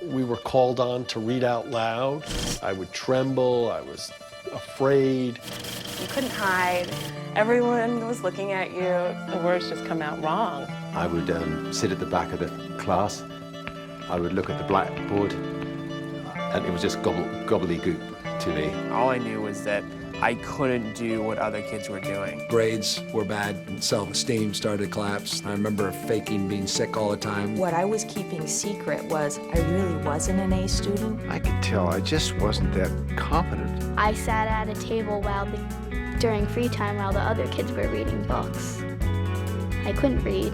we were called on to read out loud, I would tremble, I was afraid. You couldn't hide. Everyone was looking at you. The words just come out wrong. I would sit at the back of the class. I would look at the blackboard, and it was just gobbledygook to me. All I knew was that I couldn't do what other kids were doing. Grades were bad, and self-esteem started to collapse. I remember faking being sick all the time. What I was keeping secret was I really wasn't an A student. I could tell I just wasn't that competent. I sat at a table during free time while the other kids were reading books. I couldn't read.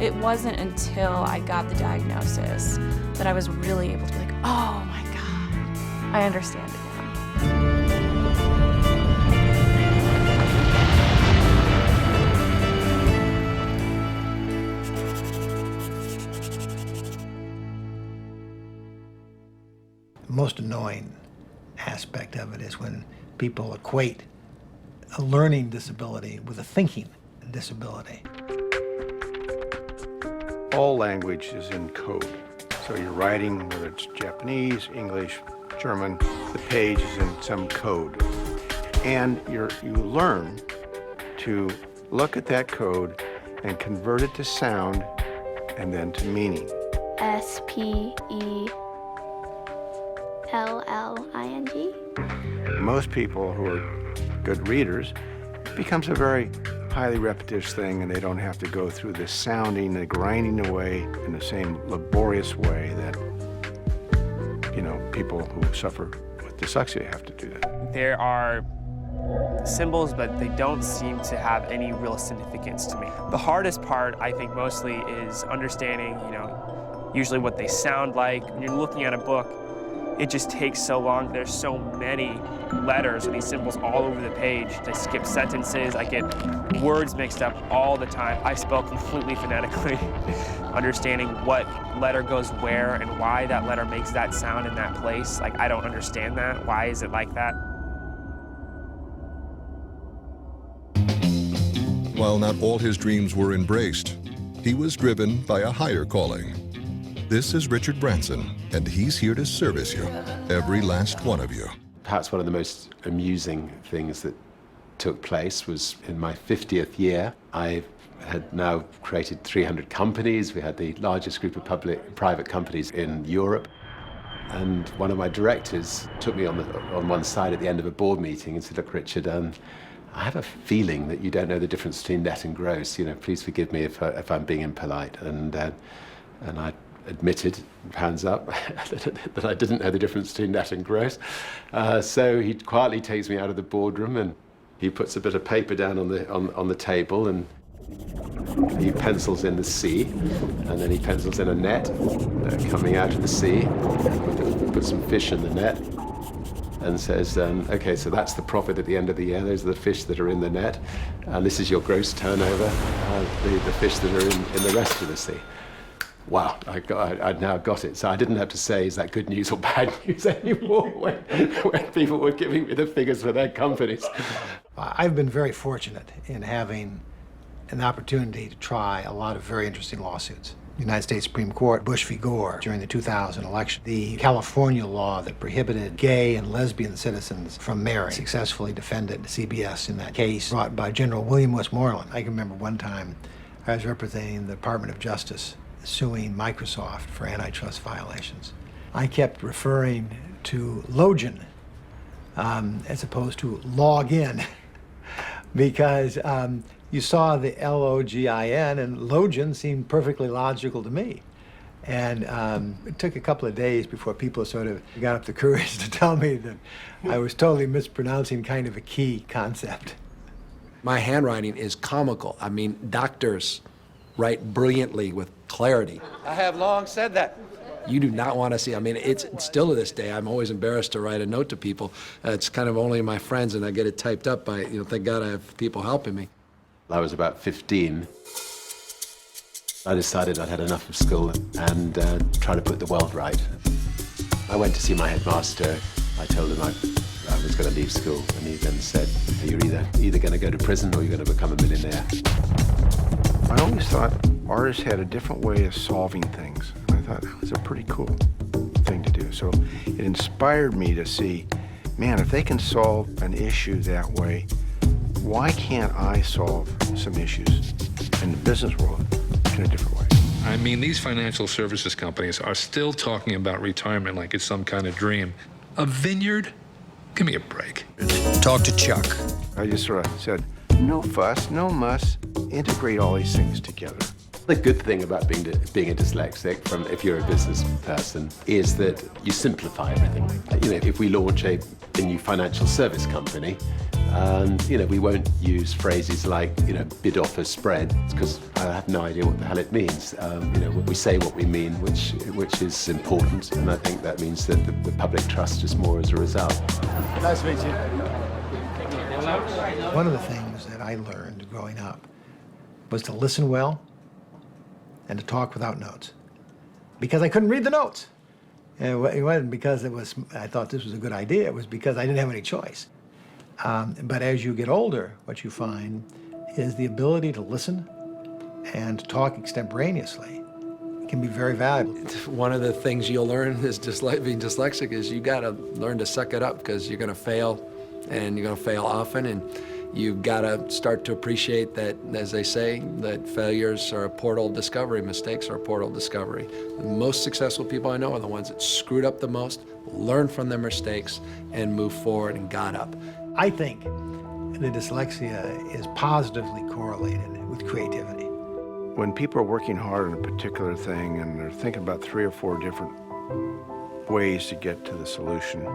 It wasn't until I got the diagnosis that I was really able to be like, oh my God, I understand it now. The most annoying aspect of it is when people equate a learning disability with a thinking disability. All language is in code. So you're writing, whether it's Japanese, English, German, the page is in some code. And you learn to look at that code and convert it to sound and then to meaning. SPELLING. Most people who are good readers, it becomes a very highly repetitious thing, and they don't have to go through the sounding and grinding away in the same laborious way that, people who suffer with dyslexia have to do that. There are symbols, but they don't seem to have any real significance to me. The hardest part, I think, mostly is understanding, usually what they sound like. When you're looking at a book, it just takes so long. There's so many letters or these symbols all over the page. I skip sentences. I get words mixed up all the time. I spell completely phonetically. Understanding what letter goes where and why that letter makes that sound in that place. I don't understand that. Why is it like that? While not all his dreams were embraced, he was driven by a higher calling. This is Richard Branson, and he's here to service you, every last one of you. Perhaps one of the most amusing things that took place was in my 50th year. I had now created 300 companies. We had the largest group of private companies in Europe. And one of my directors took me on one side at the end of a board meeting and said, "Look, Richard, I have a feeling that you don't know the difference between net and gross. Please forgive me if I'm being impolite." And I admitted, hands up, that I didn't know the difference between net and gross. So he quietly takes me out of the boardroom and he puts a bit of paper down on the table and he pencils in the sea, and then he pencils in a net coming out of the sea, puts some fish in the net, and says, okay, so that's the profit at the end of the year. Those are the fish that are in the net, and this is your gross turnover, the fish that are in the rest of the sea. Wow, I'd now got it. So I didn't have to say, is that good news or bad news anymore when people were giving me the figures for their companies. I've been very fortunate in having an opportunity to try a lot of very interesting lawsuits. The United States Supreme Court, Bush v. Gore during the 2000 election. The California law that prohibited gay and lesbian citizens from marriage successfully defended CBS in that case brought by General William Westmoreland. I can remember one time I was representing the Department of Justice suing Microsoft for antitrust violations. I kept referring to Login as opposed to log in because you saw the L-O-G-I-N and Login seemed perfectly logical to me. And it took a couple of days before people sort of got up the courage to tell me that I was totally mispronouncing kind of a key concept. My handwriting is comical. I mean, doctors write brilliantly with clarity. I have long said that. You do not want to see. I mean, it's still to this day, I'm always embarrassed to write a note to people. It's kind of only my friends, and I get it typed up by, thank God I have people helping me. I was about 15. I decided I'd had enough of school and try to put the world right. I went to see my headmaster. I told him I was going to leave school, and he then said, "You're either going to go to prison or you're going to become a millionaire." I always thought artists had a different way of solving things. And I thought that was a pretty cool thing So it inspired me to see, man, if they can solve an issue that way, why can't I solve some issues in the business world in a different way? I mean, these financial services companies are still talking about retirement like it's some kind of dream. A vineyard? Give me a break. Talk to Chuck. I just sort of said, no fuss, no muss, integrate all these things together. The good thing about being a dyslexic, from if you're a business person, is that you simplify everything. You know, if we launch a new financial service company, you know, we won't use phrases like, you know, bid offer spread, because I have no idea what the hell it means. You know, we say what we mean, which is important, and I think that means that the public trusts us more as a result. Nice to meet you. One of the things that I learned growing up was to listen well and to talk without notes, because I couldn't read the notes. And it wasn't because I thought this was a good idea. It was because I didn't have any choice. But as you get older, what you find is the ability to listen and to talk extemporaneously can be very valuable. One of the things you'll learn is being dyslexic is you got to learn to suck it up, because you're going to fail, and you're going to fail often, and you've got to start to appreciate that, as they say, that failures are a portal of discovery, mistakes are a portal of discovery. The most successful people I know are the ones that screwed up the most, learned from their mistakes, and moved forward and got up. I think the dyslexia is positively correlated with creativity. When people are working hard on a particular thing and they're thinking about 3 or 4 different ways to get to the solution,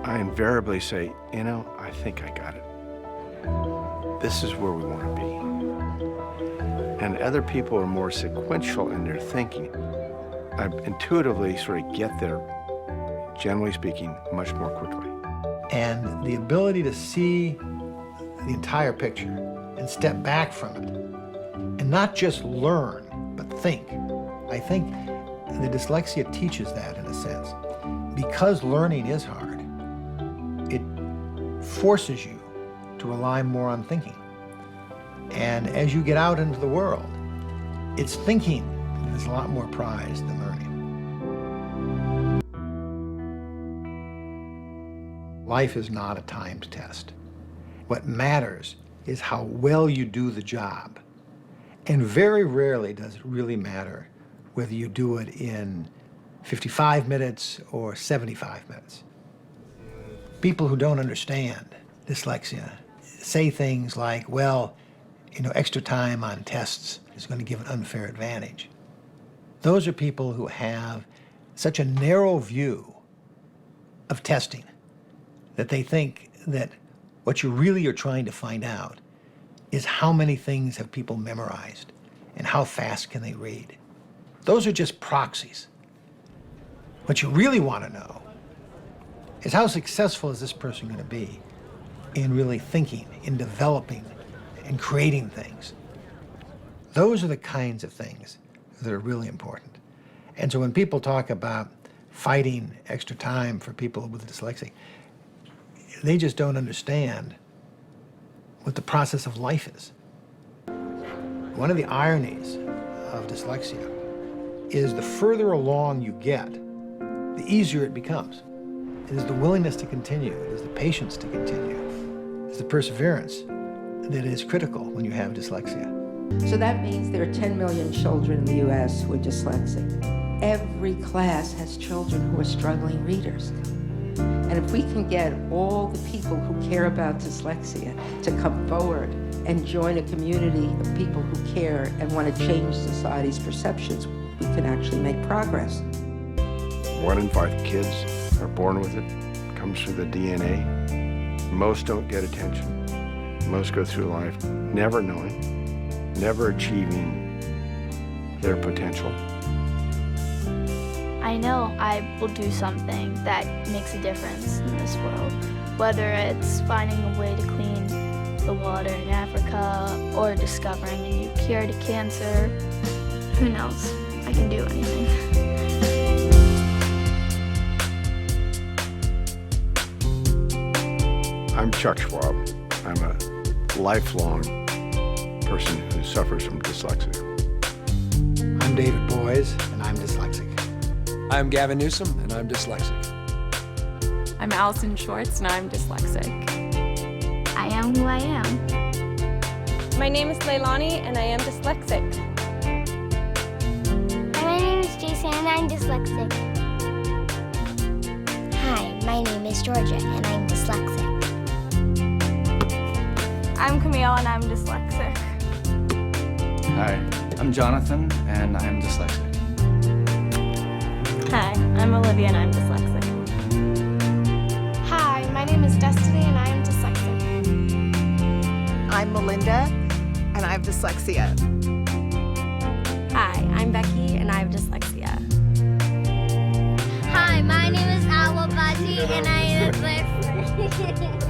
I invariably say, you know, I think I got it. This is where we want to be. And other people are more sequential in their thinking. I intuitively sort of get there, generally speaking, much more quickly. And the ability to see the entire picture and step back from it, and not just learn, but think. I think the dyslexia teaches that in a sense. Because learning is hard, it forces you to rely more on thinking. And as you get out into the world, it's thinking that is a lot more prized than learning. Life is not a timed test. What matters is how well you do the job. And very rarely does it really matter whether you do it in 55 minutes or 75 minutes. People who don't understand dyslexia say things like, well, you know, extra time on tests is going to give an unfair advantage. Those are people who have such a narrow view of testing that they think that what you really are trying to find out is how many things have people memorized and how fast can they read. Those are just proxies. What you really want to know is how successful is this person going to be in really thinking, in developing, in creating things. Those are the kinds of things that are really important. And so when people talk about fighting extra time for people with dyslexia, they just don't understand what the process of life is. One of the ironies of dyslexia is the further along you get, the easier it becomes. It is the willingness to continue, it is the patience to continue, it is the perseverance that is critical when you have dyslexia. So that means there are 10 million children in the U.S. who are dyslexic. Every class has children who are struggling readers. And if we can get all the people who care about dyslexia to come forward and join a community of people who care and want to change society's perceptions, we can actually make progress. 1 in 5 kids are born with it. It comes through the DNA. Most don't get attention. Most go through life never knowing, never achieving their potential. I know I will do something that makes a difference in this world, whether it's finding a way to clean the water in Africa or discovering a new cure to cancer. Who knows? I can do anything. I'm Chuck Schwab. I'm a lifelong person who suffers from dyslexia. I'm David Boys, and I'm I'm Gavin Newson, and I'm dyslexic. I'm Allison Schwartz, and I'm dyslexic. I am who I am. My name is Leilani, and I am dyslexic. My name is Jason, and I'm dyslexic. Hi, my name is Georgia, and I'm dyslexic. I'm Camille, and I'm dyslexic. Hi, I'm Jonathan, and I'm dyslexic. Hi, I'm Olivia, and I'm dyslexic. Hi, my name is Destiny, and I am dyslexic. I'm Melinda, and I have dyslexia. Hi, I'm Becky, and I have dyslexia. Hi, my name is Awa Baji, and I am dyslexic.